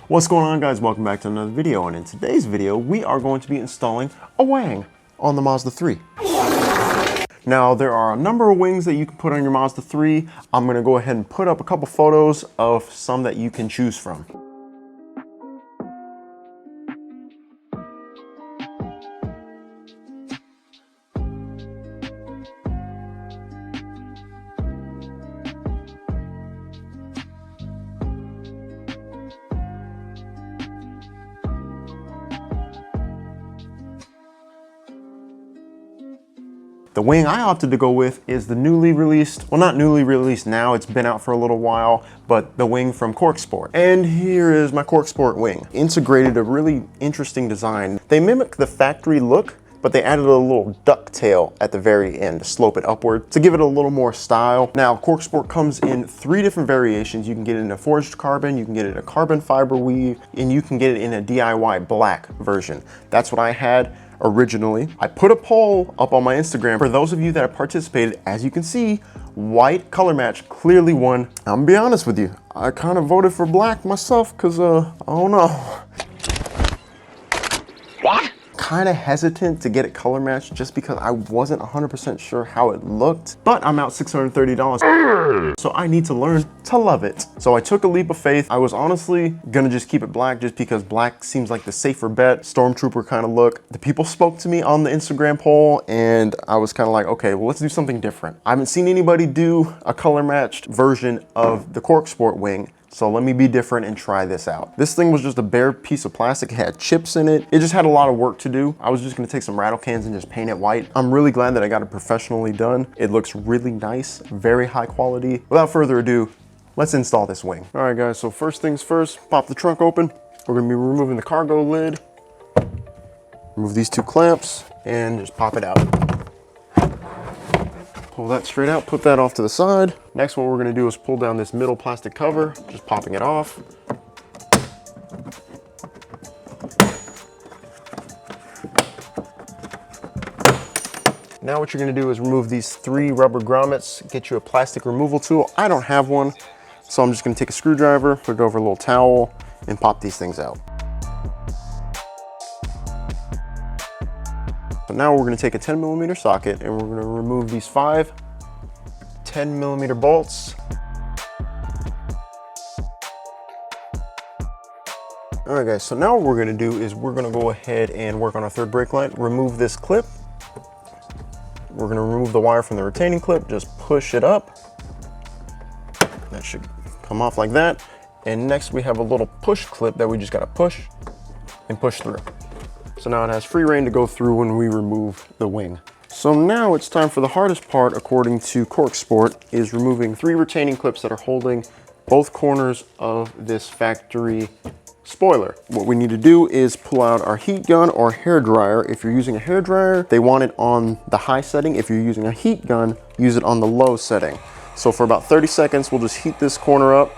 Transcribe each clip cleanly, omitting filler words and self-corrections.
What's going on, guys? Welcome back to another video, and in today's video we are going to be installing a WANG on the Mazda 3. Now there are a number of wings that you can put on your Mazda 3. I'm going to go ahead and put up a couple photos of some that you can choose from. The wing I opted to go with is the newly released, well, not newly released now, it's been out for a little while, but the wing from Corksport. And here is my Corksport wing. Integrated a really interesting design. They mimic the factory look, but they added a little ducktail at the very end to slope it upward to give it a little more style. Now, Corksport comes in 3 different variations. You can get it in a forged carbon, you can get it in a carbon fiber weave, and you can get it in a DIY black version. That's what I had originally. I put a poll up on my Instagram. For those of you that have participated, as you can see, white color match clearly won. I'm gonna be honest with you, I kind of voted for black myself because I don't know. What? Kind of hesitant to get it color matched just because I wasn't 100% sure how it looked, but I'm out $630, so I need to learn to love it. So I took a leap of faith. I was honestly gonna just keep it black just because black seems like the safer bet, stormtrooper kind of look. The people spoke to me on the Instagram poll and I was kind of like, okay, well, let's do something different. I haven't seen anybody do a color matched version of the Corksport wing, so let me be different and try this out. This thing was just a bare piece of plastic. It had chips in it. It just had a lot of work to do. I was just gonna take some rattle cans and just paint it white. I'm really glad that I got it professionally done. It looks really nice, very high quality. Without further ado, let's install this wing. All right, guys, so first things first, pop the trunk open. We're gonna be removing the cargo lid. Remove these 2 clamps and just pop it out. Pull that straight out, put that off to the side. Next, what we're gonna do is pull down this middle plastic cover, just popping it off. Now what you're gonna do is remove these 3 rubber grommets, get you a plastic removal tool. I don't have one, so I'm just gonna take a screwdriver, put it over a little towel, and pop these things out. So now we're gonna take a 10mm socket and we're gonna remove these 5 10mm bolts. All right, guys, so now what we're gonna do is we're gonna go ahead and work on our 3rd brake light. Remove this clip. We're gonna remove the wire from the retaining clip, just push it up. That should come off like that. And next we have a little push clip that we just gotta push and push through. So now it has free rein to go through when we remove the wing. So now it's time for the hardest part, according to Corksport, is removing 3 retaining clips that are holding both corners of this factory spoiler. What we need to do is pull out our heat gun or hair dryer. If you're using a hair dryer, they want it on the high setting. If you're using a heat gun, use it on the low setting. So for about 30 seconds, we'll just heat this corner up.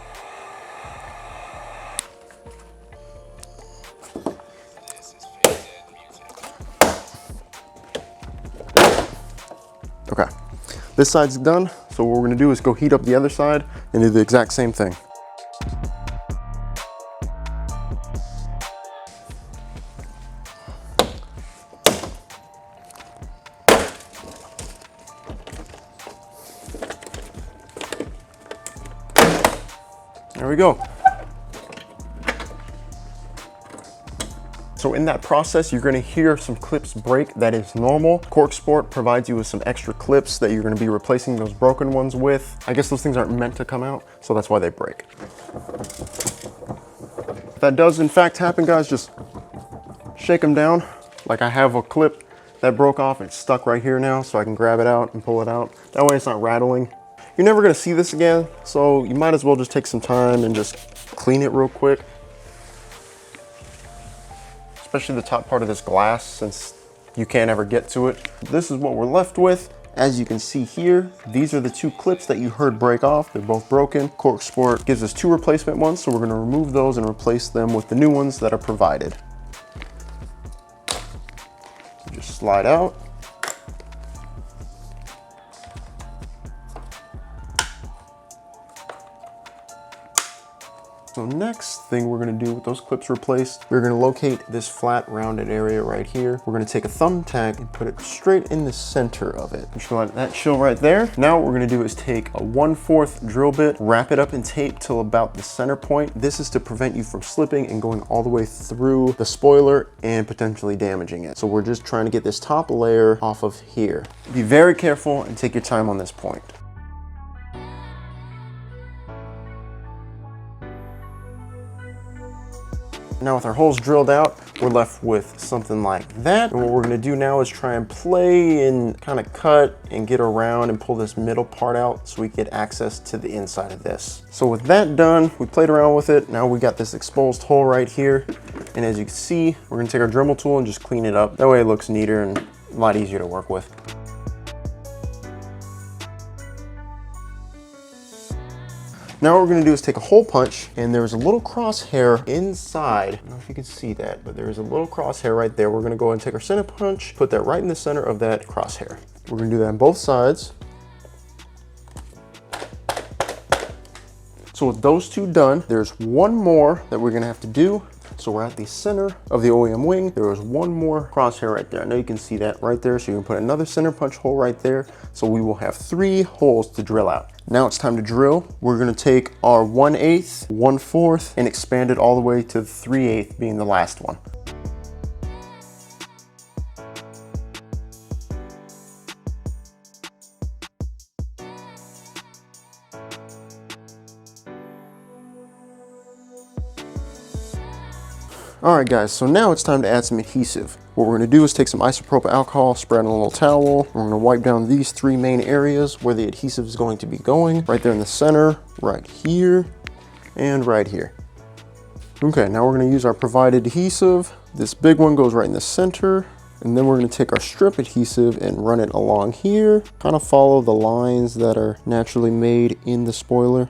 Okay, this side's done. So what we're gonna do is go heat up the other side and do the exact same thing. There we go. So in that process, you're gonna hear some clips break. That is normal. Corksport provides you with some extra clips that you're gonna be replacing those broken ones with. I guess those things aren't meant to come out, so that's why they break. If that does in fact happen, guys, just shake them down. Like I have a clip that broke off and it's stuck right here now, so I can grab it out and pull it out. That way it's not rattling. You're never gonna see this again, so you might as well just take some time and just clean it real quick. Especially the top part of this glass, since you can't ever get to it. This is what we're left with. As you can see here, these are the 2 clips that you heard break off. They're both broken. Corksport gives us 2 replacement ones, so we're gonna remove those and replace them with the new ones that are provided. Just slide out. So next thing we're gonna do with those clips replaced, we're gonna locate this flat rounded area right here. We're gonna take a thumbtack and put it straight in the center of it. Just gonna let that chill right there. Now what we're gonna do is take a 1/4 drill bit, wrap it up in tape till about the center point. This is to prevent you from slipping and going all the way through the spoiler and potentially damaging it. So we're just trying to get this top layer off of here. Be very careful and take your time on this point. Now with our holes drilled out, we're left with something like that. And what we're gonna do now is try and play and kind of cut and get around and pull this middle part out so we get access to the inside of this. So with that done, we played around with it. Now we got this exposed hole right here. And as you can see, we're gonna take our Dremel tool and just clean it up. That way it looks neater and a lot easier to work with. Now what we're gonna do is take a hole punch, and there's a little crosshair inside. I don't know if you can see that, but there's a little crosshair right there. We're gonna go and take our center punch, put that right in the center of that crosshair. We're gonna do that on both sides. So with those two done, there's one more that we're gonna have to do. So we're at the center of the OEM wing. There was one more crosshair right there. I know you can see that right there. So you can put another center punch hole right there. So we will have 3 holes to drill out. Now it's time to drill. We're gonna take our 1/8, 1/4, and expand it all the way to 3/8 being the last one. All right guys, so now it's time to add some adhesive. What we're gonna do is take some isopropyl alcohol, spread on a little towel. We're gonna wipe down these 3 main areas where the adhesive is going to be going. Right there in the center, right here, and right here. Okay, now we're gonna use our provided adhesive. This big one goes right in the center. And then we're gonna take our strip adhesive and run it along here. Kind of follow the lines that are naturally made in the spoiler.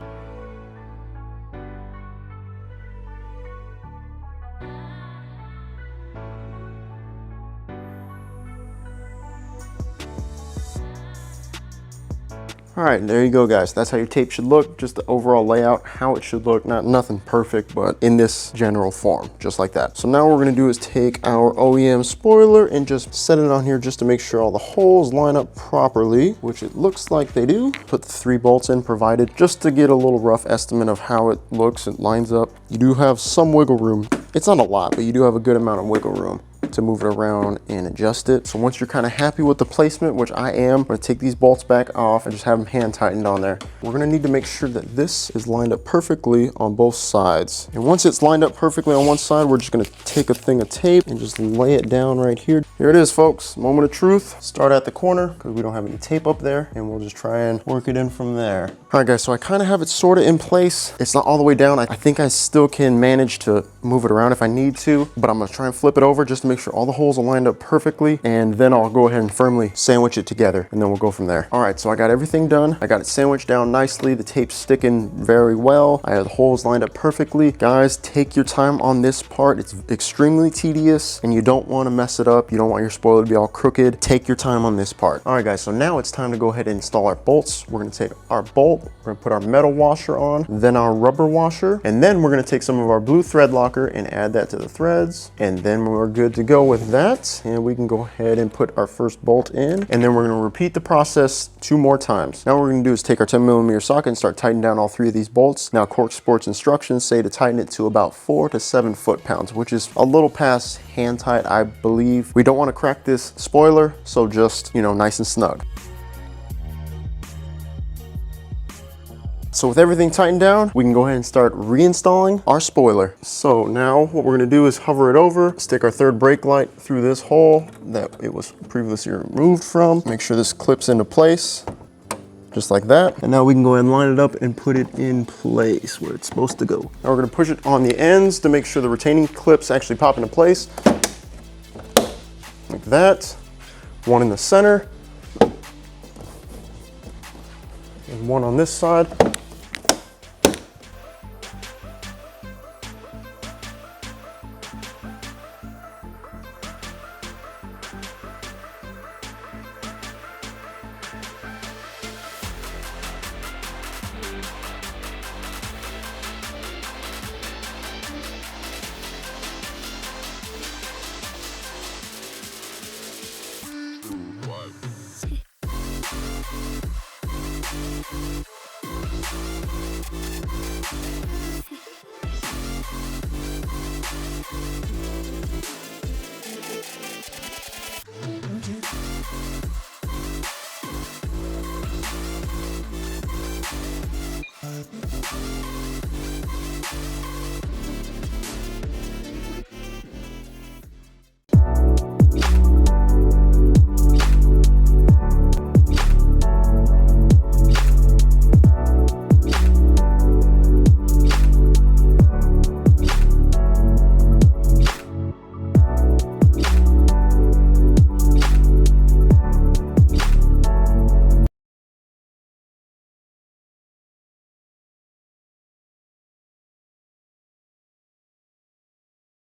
All right, there you go guys. That's how your tape should look, just the overall layout, how it should look. Nothing perfect, but in this general form, just like that. So now what we're gonna do is take our OEM spoiler and just set it on here just to make sure all the holes line up properly, which it looks like they do. Put the 3 bolts in provided just to get a little rough estimate of how it looks and lines up. You do have some wiggle room. It's not a lot, but you do have a good amount of wiggle room to move it around and adjust it. So once you're kind of happy with the placement, which I am, I'm gonna take these bolts back off and just have them hand tightened on there. We're gonna need to make sure that this is lined up perfectly on both sides. And once it's lined up perfectly on one side, we're just gonna take a thing of tape and just lay it down right here. Here it is, folks, moment of truth. Start at the corner because we don't have any tape up there, and we'll just try and work it in from there. All right guys, so I kind of have it sort of in place. It's not all the way down. I think I still can manage to move it around if I need to, but I'm gonna try and flip it over just to make sure all the holes are lined up perfectly, and then I'll go ahead and firmly sandwich it together, and then we'll go from there. All right, so I got everything done. I got it sandwiched down nicely. The tape's sticking very well. I have the holes lined up perfectly. Guys, take your time on this part. It's extremely tedious, and you don't want to mess it up. You don't want your spoiler to be all crooked. Take your time on this part. All right, guys, so now it's time to go ahead and install our bolts. We're gonna take our bolt, we're gonna put our metal washer on, then our rubber washer, and then we're gonna take some of our blue thread locker and add that to the threads, and then we're good to go with that. And we can go ahead and put our first bolt in, and then we're gonna repeat the process 2 more times. Now what we're gonna do is take our 10mm socket and start tightening down all 3 of these bolts. Now Corksport's instructions say to tighten it to about 4 to 7 foot-pounds, which is a little past hand tight, I believe. We don't wanna crack this spoiler, so just, you know, nice and snug. So with everything tightened down, we can go ahead and start reinstalling our spoiler. So now what we're gonna do is hover it over, stick our 3rd brake light through this hole that it was previously removed from. Make sure this clips into place, just like that. And now we can go ahead and line it up and put it in place where it's supposed to go. Now we're gonna push it on the ends to make sure the retaining clips actually pop into place. Like that. One in the center. And one on this side.